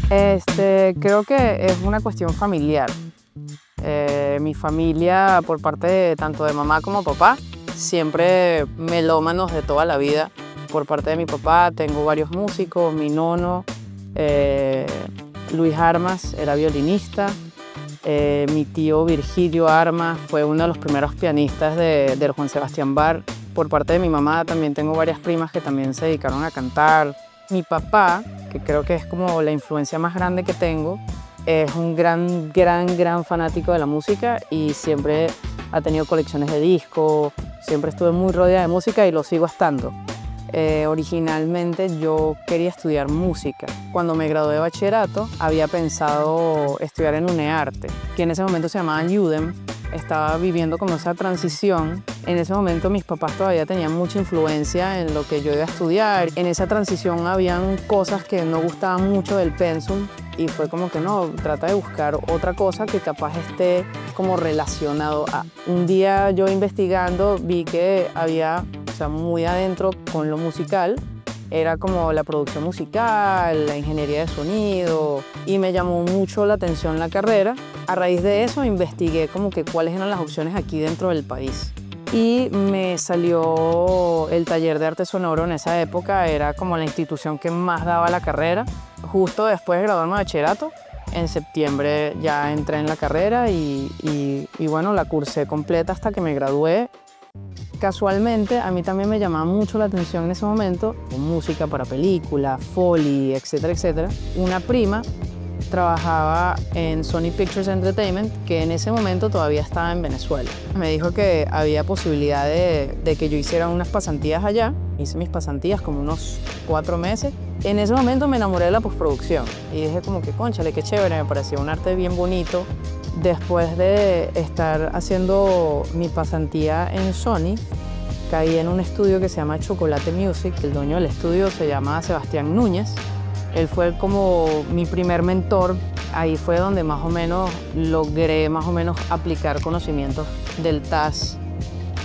Creo que es una cuestión familiar. Mi familia, por parte tanto de mamá como papá, siempre melómanos de toda la vida. Por parte de mi papá tengo varios músicos, mi nono, eh, Luis Armas era violinista, mi tío Virgilio Armas fue uno de los primeros pianistas del Juan Sebastián Bach. Por parte de mi mamá también tengo varias primas que también se dedicaron a cantar. Mi papá, que creo que es como la influencia más grande que tengo, es un gran fanático de la música y siempre ha tenido colecciones de discos, siempre estuve muy rodeada de música y lo sigo estando. Originalmente yo quería estudiar música. Cuando me gradué de bachillerato había pensado estudiar en UNEARTE, que en ese momento se llamaba UDEM. Estaba viviendo como esa transición. En ese momento mis papás todavía tenían mucha influencia en lo que yo iba a estudiar. En esa transición habían cosas que no gustaban mucho del pensum y fue como que no, trata de buscar otra cosa que capaz esté como relacionado a. Un día yo investigando vi que había, o sea, muy adentro con lo musical, era como la producción musical, la ingeniería de sonido y me llamó mucho la atención la carrera. A raíz de eso investigué como que cuáles eran las opciones aquí dentro del país y me salió el taller de arte sonoro. En esa época era como la institución que más daba la carrera. Justo después de graduarme de bachillerato, en septiembre ya entré en la carrera y bueno, la cursé completa hasta que me gradué. Casualmente, a mí también me llamaba mucho la atención en ese momento, música para películas, Foley, etcétera, etcétera. Una prima trabajaba en Sony Pictures Entertainment, que en ese momento todavía estaba en Venezuela. Me dijo que había posibilidad de que yo hiciera unas pasantías allá. Hice mis pasantías como unos 4 meses. En ese momento me enamoré de la postproducción y dije como que, cónchale, qué chévere, me parecía un arte bien bonito. Después de estar haciendo mi pasantía en Sony, caí en un estudio que se llama Chocolate Music. El dueño del estudio se llama Sebastián Núñez. Él fue como mi primer mentor. Ahí fue donde más o menos logré aplicar conocimientos del TAS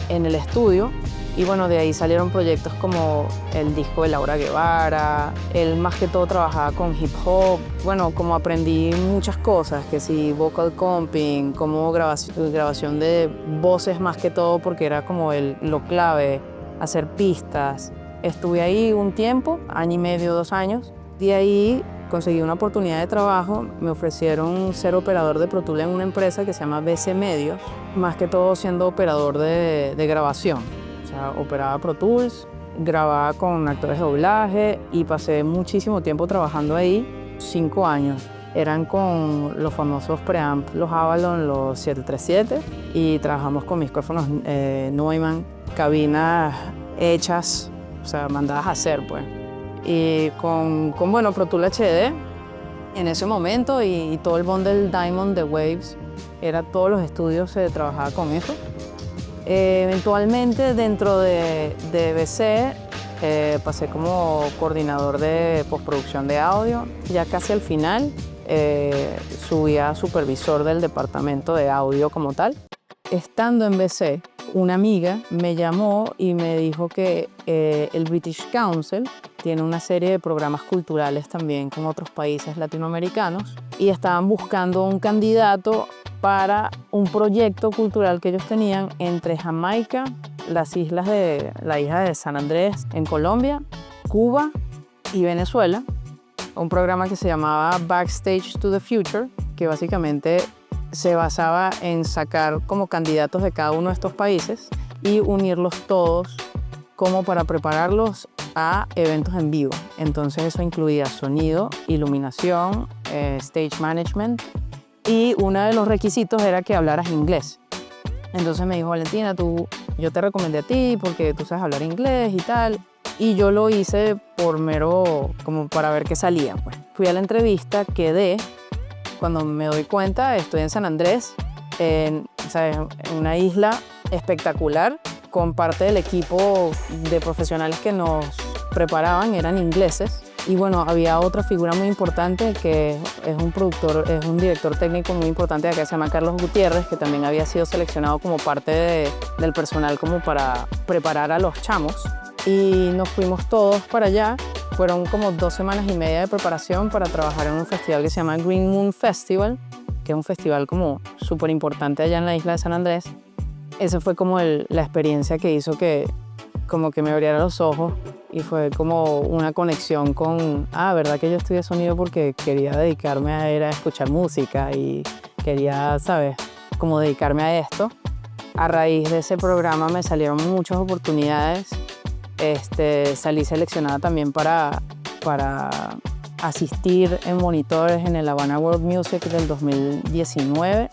en el estudio. Y bueno, de ahí salieron proyectos como el disco de Laura Guevara. Él más que todo trabajaba con hip hop. Bueno, como aprendí muchas cosas, que sí, vocal comping, como grabación de voces más que todo, porque era como lo clave, hacer pistas. Estuve ahí un tiempo, año y medio, 2 años. De ahí conseguí una oportunidad de trabajo. Me ofrecieron ser operador de Pro Tools en una empresa que se llama BC Medios, más que todo siendo operador de grabación. O sea, operaba Pro Tools, grababa con actores de doblaje y pasé muchísimo tiempo trabajando ahí, 5 años. Eran con los famosos preamp, los Avalon, los 737 y trabajamos con micrófonos Neumann, cabinas hechas, o sea, mandadas a hacer, pues. Y con bueno, Pro Tools HD en ese momento y todo el bundle Diamond de Waves, todos los estudios se trabajaba con eso. Eventualmente dentro de BC pasé como coordinador de postproducción de audio. Ya casi al final subí a supervisor del departamento de audio como tal. Estando en BC, una amiga me llamó y me dijo que el British Council tiene una serie de programas culturales también con otros países latinoamericanos y estaban buscando un candidato para un proyecto cultural que ellos tenían entre Jamaica, las islas de la isla de San Andrés en Colombia, Cuba y Venezuela. Un programa que se llamaba Backstage to the Future, que básicamente se basaba en sacar como candidatos de cada uno de estos países y unirlos todos como para prepararlos a eventos en vivo. Entonces eso incluía sonido, iluminación, stage management. Y uno de los requisitos era que hablaras inglés. Entonces me dijo, Valentina, yo te recomendé a ti porque tú sabes hablar inglés y tal. Y yo lo hice por mero, como para ver qué salía, pues. Fui a la entrevista, quedé. Cuando me doy cuenta, estoy en San Andrés, ¿sabes? En una isla espectacular, con parte del equipo de profesionales que nos preparaban, eran ingleses. Y bueno, había otra figura muy importante que es un director técnico muy importante de acá, se llama Carlos Gutiérrez, que también había sido seleccionado como parte del personal como para preparar a los chamos. Y nos fuimos todos para allá Fueron como 2 semanas y media de preparación para trabajar en un festival que se llama Green Moon Festival, que es un festival como súper importante allá en la isla de San Andrés. Esa fue como la experiencia que hizo que como que me abriera los ojos y fue como una conexión con, verdad que yo estudié sonido porque quería dedicarme a escuchar música y quería, ¿sabes?, como dedicarme a esto. A raíz de ese programa me salieron muchas oportunidades. Salí seleccionada también para asistir en monitores en el Havana World Music del 2019,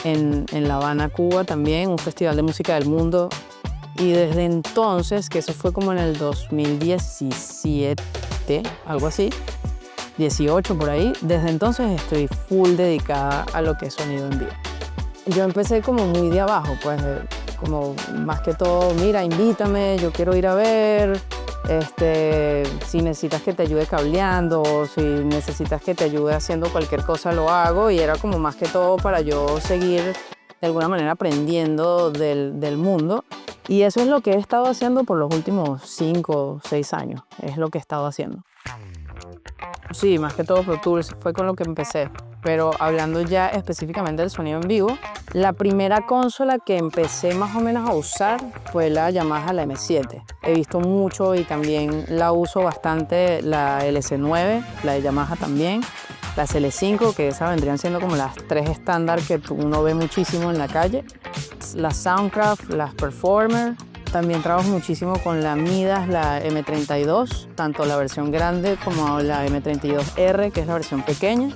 en La Habana, Cuba también, un festival de música del mundo. Y desde entonces, que eso fue como en el 2017, algo así, 18 por ahí, desde entonces estoy full dedicada a lo que es sonido en vivo. Yo empecé como muy de abajo, pues como más que todo, mira, invítame, yo quiero ir a ver, si necesitas que te ayude cableando, o si necesitas que te ayude haciendo cualquier cosa, lo hago, y era como más que todo para yo seguir de alguna manera aprendiendo del mundo. Y eso es lo que he estado haciendo por los últimos 5 o 6 años, es lo que he estado haciendo. Sí, más que todo Pro Tools fue con lo que empecé. Pero hablando ya específicamente del sonido en vivo, la primera consola que empecé más o menos a usar fue la Yamaha, la M7. He visto mucho y también la uso bastante, la LC9, la de Yamaha también, la CL5, que esas vendrían siendo como las 3 estándar que uno ve muchísimo en la calle, las Soundcraft, las Performer. También trabajo muchísimo con la Midas, la M32, tanto la versión grande como la M32R, que es la versión pequeña.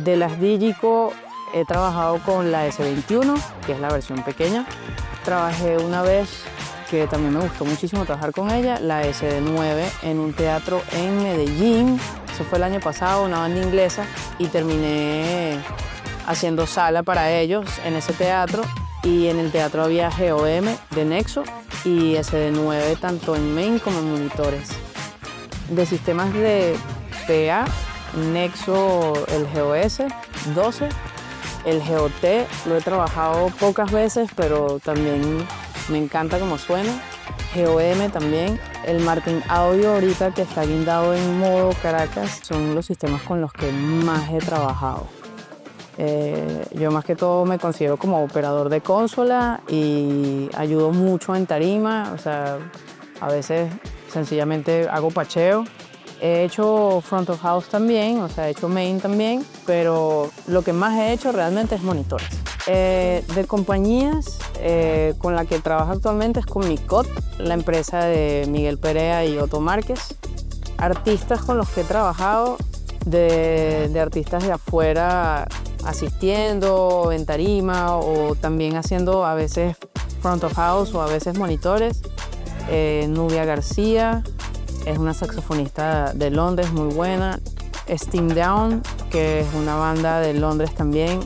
De las Digico he trabajado con la S21, que es la versión pequeña. Trabajé una vez, que también me gustó muchísimo trabajar con ella, la SD9 en un teatro en Medellín. Eso fue el año pasado, una banda inglesa, y terminé haciendo sala para ellos en ese teatro. Y en el teatro había GOM de Nexo y SD9 tanto en main como en monitores. De sistemas de PA, Nexo, el GOS 12, el GOT lo he trabajado pocas veces, pero también me encanta cómo suena. GOM también, el Martin Audio ahorita que está guindado en modo Caracas, son los sistemas con los que más he trabajado. Yo más que todo me considero como operador de consola y ayudo mucho en tarima, o sea, a veces sencillamente hago pacheo. He hecho front of house también, o sea, he hecho main también, pero lo que más he hecho realmente es monitores. De compañías con la que trabajo actualmente es con Micot, la empresa de Miguel Perea y Otto Márquez. Artistas con los que he trabajado, de artistas de afuera, asistiendo en tarima o también haciendo a veces front of house o a veces monitores. Nubia García es una saxofonista de Londres muy buena. Steam Down, que es una banda de Londres también,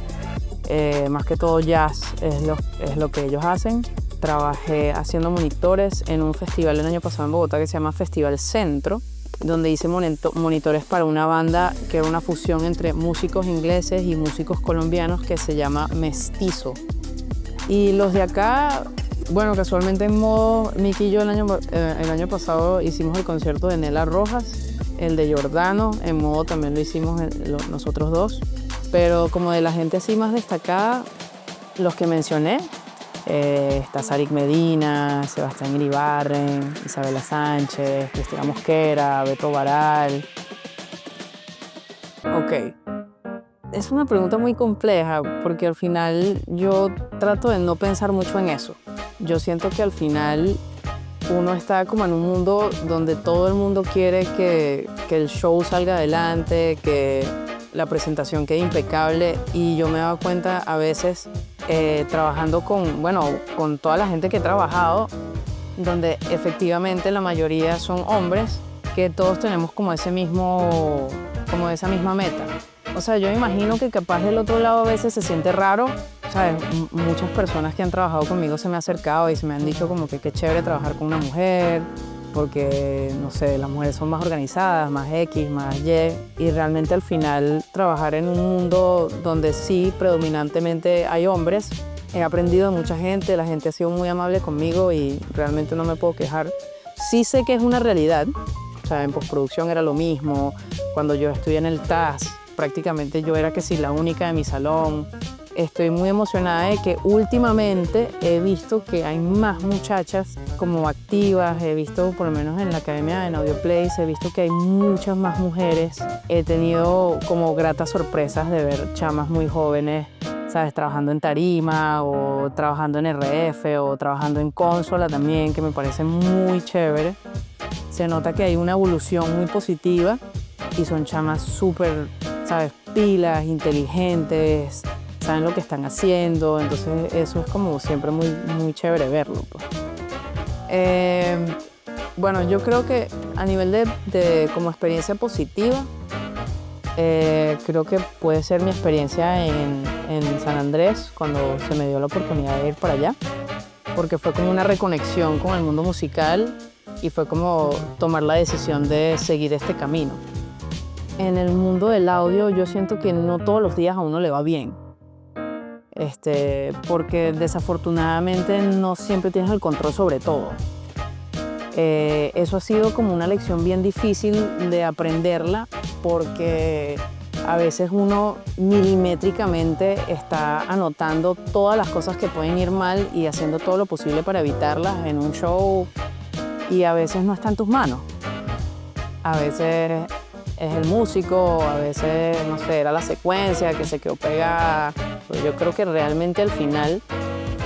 más que todo jazz es lo que ellos hacen. Trabajé haciendo monitores en un festival el año pasado en Bogotá que se llama Festival Centro, donde hice monitores para una banda que era una fusión entre músicos ingleses y músicos colombianos que se llama Mestizo. Y los de acá, bueno, casualmente en modo, Miki y yo el año pasado hicimos el concierto de Nela Rojas, el de Giordano, en modo también lo hicimos nosotros dos. Pero como de la gente así más destacada, los que mencioné, está Sarik Medina, Sebastián Iribarren, Isabela Sánchez, Cristina Mosquera, Beto Baral. Ok, es una pregunta muy compleja porque al final yo trato de no pensar mucho en eso. Yo siento que al final uno está como en un mundo donde todo el mundo quiere que el show salga adelante, que la presentación quede impecable, y yo me he dado cuenta a veces trabajando con toda la gente que he trabajado, donde efectivamente la mayoría son hombres, que todos tenemos como esa misma meta. O sea, yo me imagino que capaz del otro lado a veces se siente raro, ¿sabes? Muchas personas que han trabajado conmigo se me han acercado y se me han dicho como que qué chévere trabajar con una mujer, porque, no sé, las mujeres son más organizadas, más X, más Y, y realmente al final trabajar en un mundo donde sí predominantemente hay hombres, he aprendido de mucha gente, la gente ha sido muy amable conmigo y realmente no me puedo quejar. Sí sé que es una realidad, O sea, en postproducción era lo mismo. Cuando yo estudié en el TAS, prácticamente yo era que sí la única de mi salón. Estoy muy emocionada de que últimamente he visto que hay más muchachas como activas. He visto, por lo menos en la academia, en Audioplace, he visto que hay muchas más mujeres. He tenido como gratas sorpresas de ver chamas muy jóvenes, ¿sabes? Trabajando en tarima o trabajando en RF o trabajando en consola también, que me parece muy chévere. Se nota que hay una evolución muy positiva y son chamas súper, ¿sabes? Pilas, inteligentes, saben lo que están haciendo, entonces eso es como siempre muy, muy chévere verlo, pues. Bueno, yo creo que a nivel de como experiencia positiva, creo que puede ser mi experiencia en San Andrés, cuando se me dio la oportunidad de ir para allá, porque fue como una reconexión con el mundo musical y fue como tomar la decisión de seguir este camino. En el mundo del audio yo siento que no todos los días a uno le va bien, porque desafortunadamente no siempre tienes el control sobre todo. Eso ha sido como una lección bien difícil de aprenderla, porque a veces uno milimétricamente está anotando todas las cosas que pueden ir mal y haciendo todo lo posible para evitarlas en un show, y a veces no está en tus manos. A veces es el músico, a veces, no sé, era la secuencia que se quedó pegada. Pero yo creo que realmente al final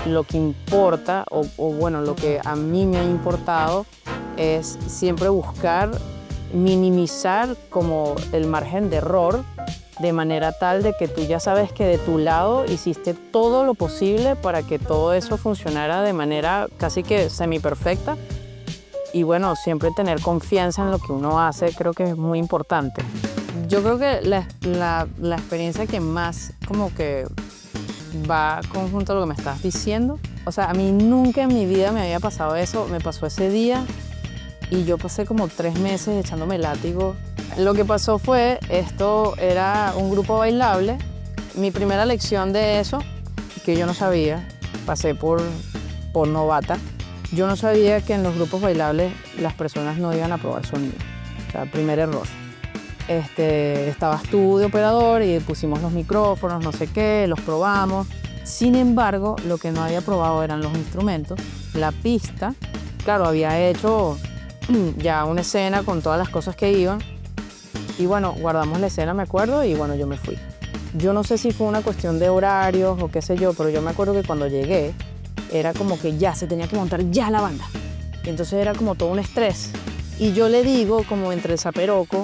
lo que importa, o bueno, lo que a mí me ha importado es siempre buscar minimizar como el margen de error, de manera tal de que tú ya sabes que de tu lado hiciste todo lo posible para que todo eso funcionara de manera casi que semiperfecta. Y bueno, siempre tener confianza en lo que uno hace creo que es muy importante. Yo creo que la experiencia que más como que va conjunto a lo que me estás diciendo, o sea, a mí nunca en mi vida me había pasado eso, me pasó ese día y yo pasé como 3 meses echándome látigo. Lo que pasó fue, esto era un grupo bailable, mi primera lección de eso, que yo no sabía, pasé por novata. Yo no sabía que en los grupos bailables las personas no iban a probar sonido. O sea, primer error. Estabas tú de operador y pusimos los micrófonos, no sé qué, los probamos. Sin embargo, lo que no había probado eran los instrumentos. La pista, claro, había hecho ya una escena con todas las cosas que iban. Y bueno, guardamos la escena, me acuerdo, y bueno, yo me fui. Yo no sé si fue una cuestión de horarios o qué sé yo, pero yo me acuerdo que cuando llegué, era como que ya se tenía que montar ya la banda. Y entonces era como todo un estrés. Y yo le digo, como entre el zaperoco,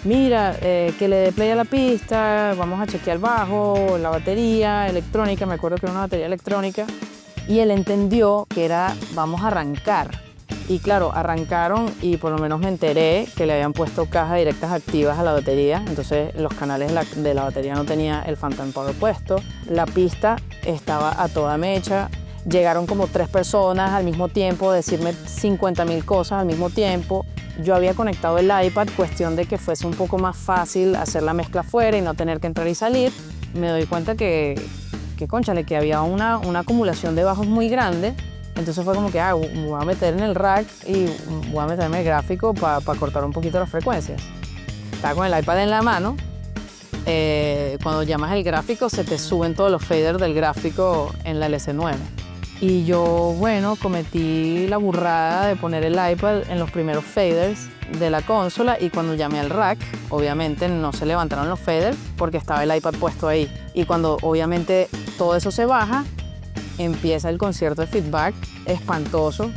mira, que le dé play a la pista, vamos a chequear el bajo, la batería electrónica, me acuerdo que era una batería electrónica. Y él entendió que era, vamos a arrancar. Y claro, arrancaron y por lo menos me enteré que le habían puesto cajas directas activas a la batería. Entonces los canales de la batería no tenía el Phantom Power puesto. La pista estaba a toda mecha. Llegaron como 3 personas al mismo tiempo a decirme 50.000 cosas al mismo tiempo. Yo había conectado el iPad, cuestión de que fuese un poco más fácil hacer la mezcla afuera y no tener que entrar y salir. Me doy cuenta que cónchale, que había una acumulación de bajos muy grande. Entonces fue como que me voy a meter en el rack y voy a meterme el gráfico para cortar un poquito las frecuencias. Estaba con el iPad en la mano. Cuando llamas el gráfico se te suben todos los faders del gráfico en la LC9. Y yo, bueno, cometí la burrada de poner el iPad en los primeros faders de la consola, y cuando llamé al rack, obviamente no se levantaron los faders porque estaba el iPad puesto ahí. Y cuando obviamente todo eso se baja, empieza el concierto de feedback espantoso.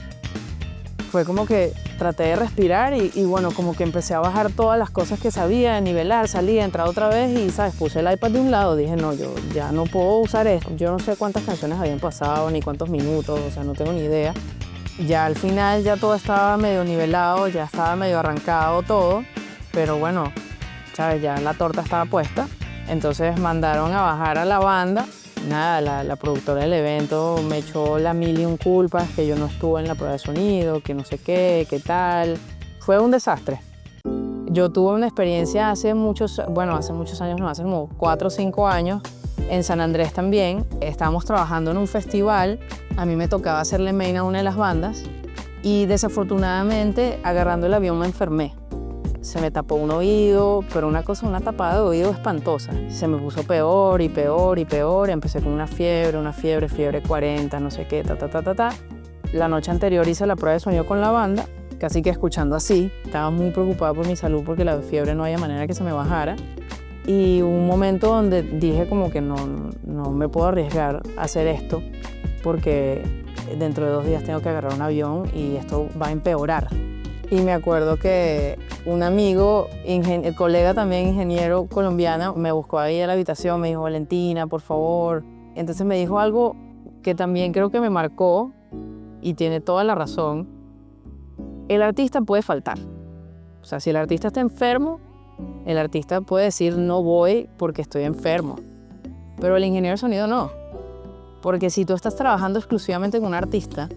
Fue como que traté de respirar y bueno, como que empecé a bajar todas las cosas que sabía, nivelar, salía, entrar otra vez y, ¿sabes? Puse el iPad de un lado, dije, no, yo ya no puedo usar esto. Yo no sé cuántas canciones habían pasado, ni cuántos minutos, o sea, no tengo ni idea. Ya al final ya todo estaba medio nivelado, ya estaba medio arrancado todo, pero bueno, ¿sabes? Ya la torta estaba puesta. Entonces mandaron a bajar a la banda. Nada, la productora del evento me echó la mil y un culpas, que yo no estuve en la prueba de sonido, que no sé qué tal. Fue un desastre. Yo tuve una experiencia hace muchos años, no, hace como 4 o 5 años, en San Andrés también. Estábamos trabajando en un festival, a mí me tocaba hacerle main a una de las bandas y desafortunadamente agarrando el avión me enfermé. se me tapó un oído, pero una tapada de oído espantosa. Se me puso peor y peor y peor. Empecé con una fiebre 40, no sé qué, ta. La noche anterior hice la prueba de sonido con la banda, casi que escuchando así. Estaba muy preocupada por mi salud porque la fiebre no había manera que se me bajara. Y hubo un momento donde dije como que no me puedo arriesgar a hacer esto porque dentro de 2 días tengo que agarrar un avión y esto va a empeorar. Y me acuerdo que un amigo, el colega también ingeniero colombiano, me buscó ahí a la habitación, me dijo, Valentina, por favor. Entonces me dijo algo que también creo que me marcó y tiene toda la razón. El artista puede faltar. O sea, si el artista está enfermo, el artista puede decir no voy porque estoy enfermo. Pero el ingeniero de sonido no. Porque si tú estás trabajando exclusivamente con un artista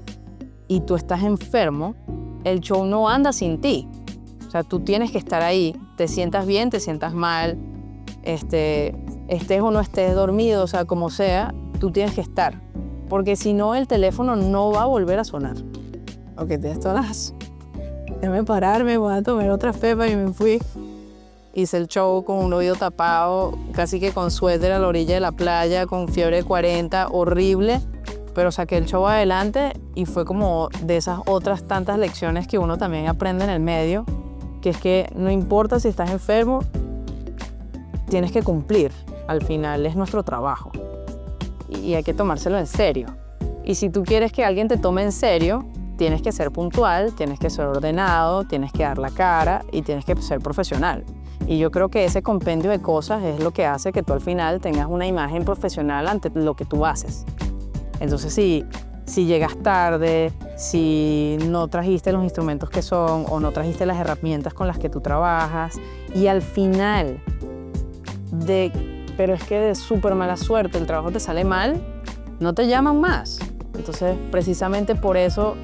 y tú estás enfermo, el show no anda sin ti. O sea, tú tienes que estar ahí. Te sientas bien, te sientas mal, estés o no estés dormido, o sea, como sea, tú tienes que estar. Porque si no, el teléfono no va a volver a sonar. Ok, tienes todas. Déjame pararme, voy a tomar otra pepa y me fui. Hice el show con un oído tapado, casi que con suéter a la orilla de la playa, con fiebre 40, horrible. Pero saqué el show adelante y fue como de esas otras tantas lecciones que uno también aprende en el medio, que es que no importa si estás enfermo, tienes que cumplir. Al final es nuestro trabajo y hay que tomárselo en serio. Y si tú quieres que alguien te tome en serio, tienes que ser puntual, tienes que ser ordenado, tienes que dar la cara y tienes que ser profesional. Y yo creo que ese compendio de cosas es lo que hace que tú al final tengas una imagen profesional ante lo que tú haces. Entonces, si llegas tarde, si no trajiste los instrumentos que son o no trajiste las herramientas con las que tú trabajas y al final, pero es que de súper mala suerte el trabajo te sale mal, no te llaman más. Entonces, precisamente por eso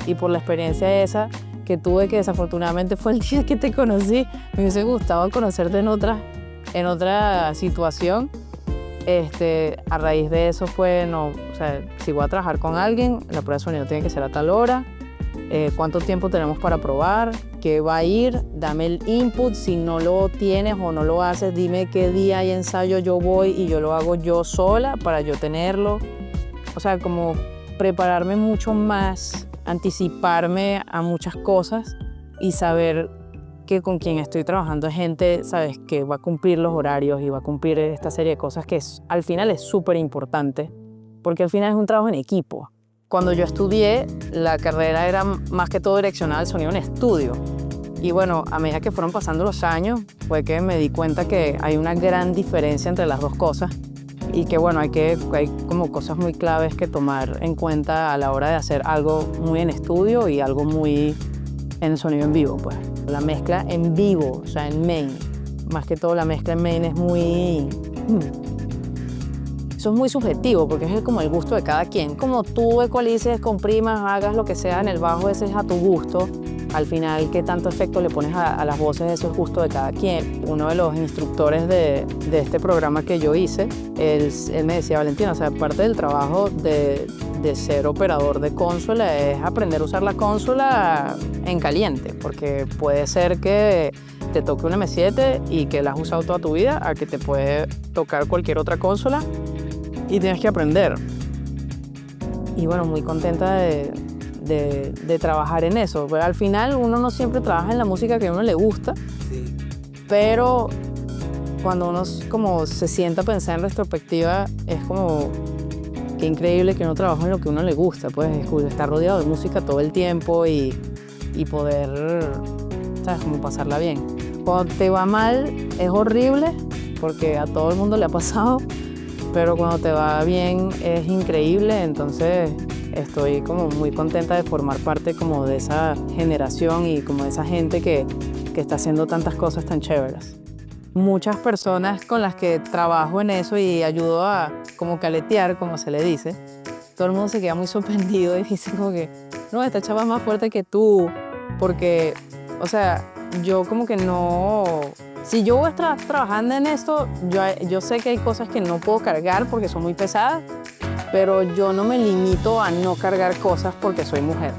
y por la experiencia esa que tuve, que desafortunadamente fue el día que te conocí, me hubiese gustado conocerte en otra situación. A raíz de eso fue, si voy a trabajar con alguien, la prueba de sonido tiene que ser a tal hora, cuánto tiempo tenemos para probar, qué va a ir, dame el input, si no lo tienes o no lo haces, dime qué día hay ensayo, yo voy y yo lo hago yo sola para yo tenerlo. O sea, como prepararme mucho más, anticiparme a muchas cosas y saber que con quien estoy trabajando es gente, ¿sabes?, que va a cumplir los horarios y va a cumplir esta serie de cosas que al final es súper importante, porque al final es un trabajo en equipo. Cuando yo estudié, la carrera era más que todo direccionada al sonido en estudio. Y bueno, a medida que fueron pasando los años, fue que me di cuenta que hay una gran diferencia entre las dos cosas y que bueno, hay como cosas muy claves que tomar en cuenta a la hora de hacer algo muy en estudio y algo muy en sonido en vivo, pues. La mezcla en vivo, o sea, en main, más que todo la mezcla en main es muy... Eso es muy subjetivo porque es como el gusto de cada quien. Como tú ecualices, comprimas, hagas lo que sea en el bajo, ese es a tu gusto. Al final, qué tanto efecto le pones a las voces, eso es gusto de cada quien. Uno de los instructores de este programa que yo hice, él me decía, Valentina, o sea, parte del trabajo de ser operador de consola es aprender a usar la consola en caliente, porque puede ser que te toque una M7 y que la has usado toda tu vida, a que te puede tocar cualquier otra consola y tienes que aprender. Y bueno, muy contenta de trabajar en eso. Pero al final uno no siempre trabaja en la música que a uno le gusta, sí. Pero cuando uno como se sienta a pensar en retrospectiva, es como qué increíble que uno trabaja en lo que a uno le gusta, pues estar rodeado de música todo el tiempo y poder, ¿sabes?, como pasarla bien. Cuando te va mal es horrible porque a todo el mundo le ha pasado, pero cuando te va bien es increíble. Entonces estoy como muy contenta de formar parte como de esa generación y como de esa gente que está haciendo tantas cosas tan chéveres. Muchas personas con las que trabajo en eso y ayudo a como caletear, como se le dice, todo el mundo se queda muy sorprendido y dice como que no, esta chava es más fuerte que tú, porque, o sea, yo como que no... Si yo voy a estar trabajando en esto, yo sé que hay cosas que no puedo cargar porque son muy pesadas, pero yo no me limito a no cargar cosas porque soy mujer.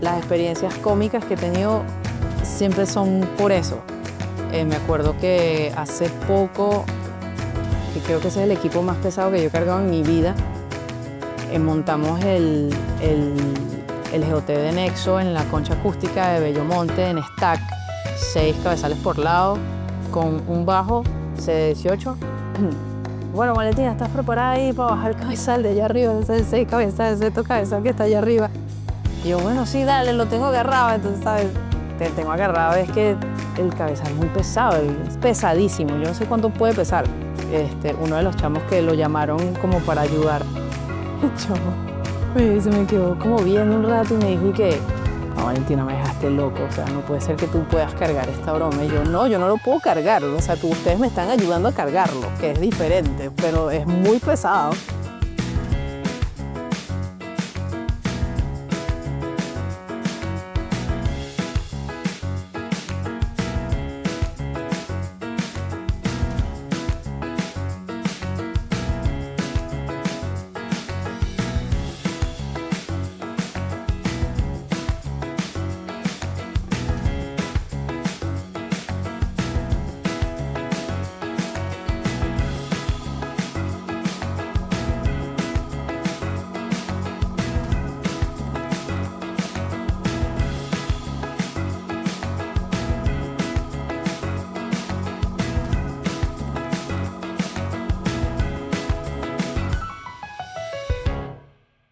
Las experiencias cómicas que he tenido siempre son por eso. Me acuerdo que hace poco, que creo que ese es el equipo más pesado que yo he cargado en mi vida, montamos el GOT de Nexo en la concha acústica de Bellomonte en stack, 6 cabezales por lado, con un bajo C18. Bueno, Valentina, ¿estás preparada ahí para bajar el cabezal de allá arriba? Ese 6 cabezales, ese cabezal que está allá arriba. Y yo, bueno, sí, dale, lo tengo agarrado. Entonces, ¿sabes? Te tengo agarrado, es que el cabezal es muy pesado, es pesadísimo. Yo no sé cuánto puede pesar. Uno de los chamos que lo llamaron como para ayudar, el chamo se me quedó como viendo un rato y me dijo que, no, Valentina, me dejaste loco, o sea, no puede ser que tú puedas cargar esta broma. Y yo no lo puedo cargar, o sea, ustedes me están ayudando a cargarlo, que es diferente, pero es muy pesado.